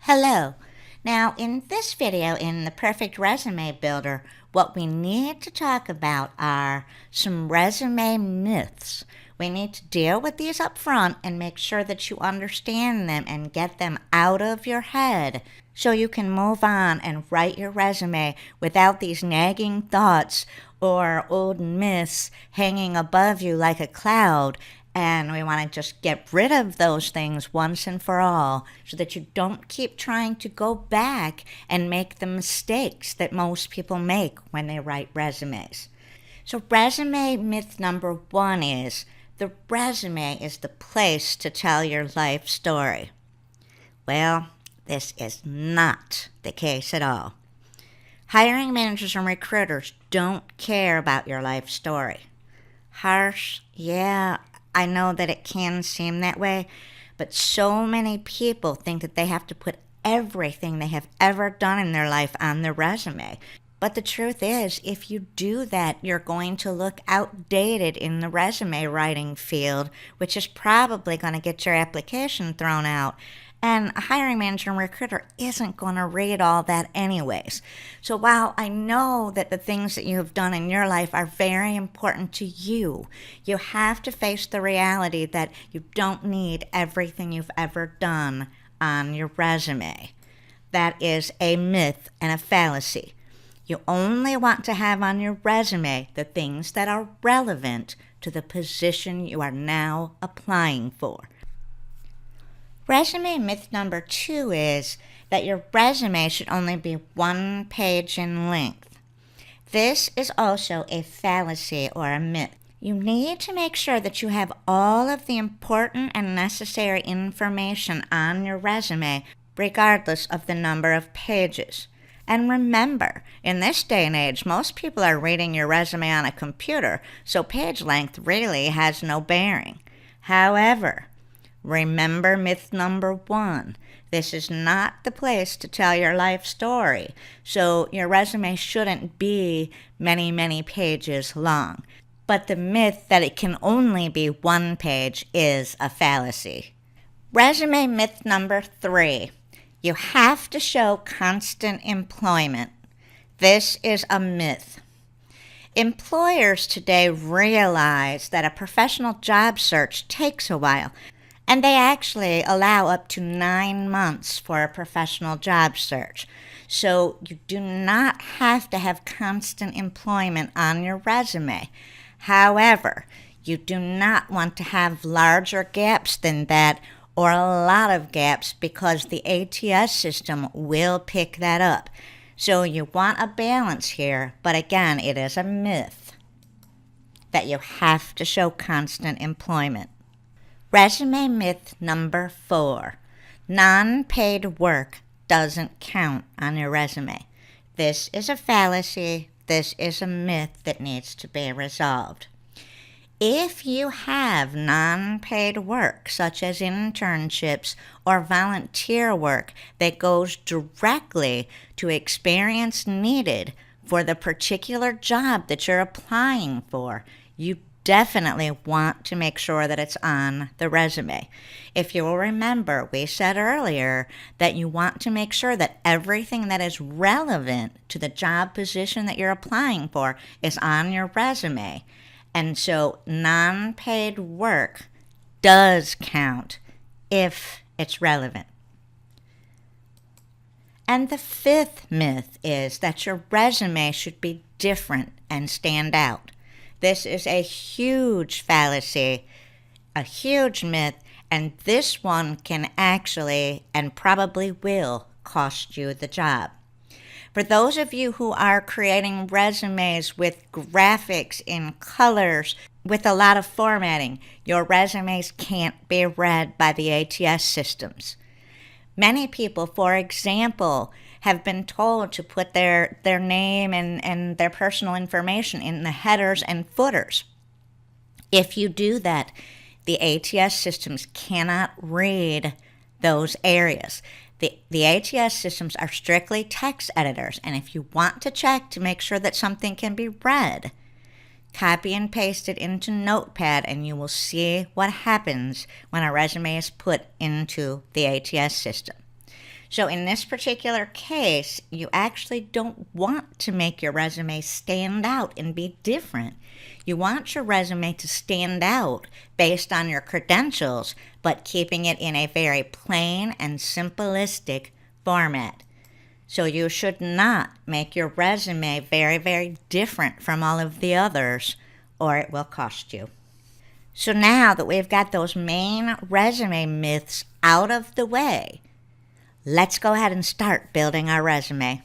Hello. Now, in this video in the Perfect Resume Builder, what we need to talk about are some resume myths. We need to deal with these up front and make sure that you understand them and get them out of your head so you can move on and write your resume without these nagging thoughts or old myths hanging above you like a cloud. And we want to just get rid of those things once and for all so that you don't keep trying to go back and make the mistakes that most people make when they write resumes. So resume myth number one is the resume is the place to tell your life story. Well, this is not the case at all. Hiring managers and recruiters don't care about your life story. Harsh? Yeah, I know that it can seem that way, but so many people think that they have to put everything they have ever done in their life on their resume. But the truth is, if you do that, you're going to look outdated in the resume writing field, which is probably going to get your application thrown out. And a hiring manager and recruiter isn't going to read all that anyways. So while I know that the things that you have done in your life are very important to you, you have to face the reality that you don't need everything you've ever done on your resume. That is a myth and a fallacy. You only want to have on your resume the things that are relevant to the position you are now applying for. Resume myth number two is that your resume should only be 1 page in length. This is also a fallacy or a myth. You need to make sure that you have all of the important and necessary information on your resume, regardless of the number of pages. And remember, in this day and age, most people are reading your resume on a computer, so page length really has no bearing. However, remember myth number one. This is not the place to tell your life story, so your resume shouldn't be many, many pages long. But the myth that it can only be 1 page is a fallacy. Resume myth number three. You have to show constant employment. This is a myth. Employers today realize that a professional job search takes a while, and they actually allow up to 9 months for a professional job search. So you do not have to have constant employment on your resume. However, you do not want to have larger gaps than that or a lot of gaps because the ATS system will pick that up. So you want a balance here, but again, it is a myth that you have to show constant employment. Resume myth number four. Non-paid work doesn't count on your resume. This is a fallacy. This is a myth that needs to be resolved. If you have non-paid work, such as internships or volunteer work that goes directly to experience needed for the particular job that you're applying for, you definitely want to make sure that it's on the resume. If you will remember, we said earlier that you want to make sure that everything that is relevant to the job position that you're applying for is on your resume. And so non-paid work does count if it's relevant. And the fifth myth is that your resume should be different and stand out. This is a huge fallacy, a huge myth, and this one can actually and probably will cost you the job. For those of you who are creating resumes with graphics in colors, with a lot of formatting, your resumes can't be read by the ATS systems. Many people, for example, have been told to put their name and their personal information in the headers and footers. If you do that, the ATS systems cannot read those areas. The ATS systems are strictly text editors, and if you want to check to make sure that something can be read, copy and paste it into Notepad, and you will see what happens when a resume is put into the ATS system. So in this particular case, you actually don't want to make your resume stand out and be different. You want your resume to stand out based on your credentials, but keeping it in a very plain and simplistic format. So you should not make your resume very, very different from all of the others, or it will cost you. So now that we've got those main resume myths out of the way, let's go ahead and start building our resume.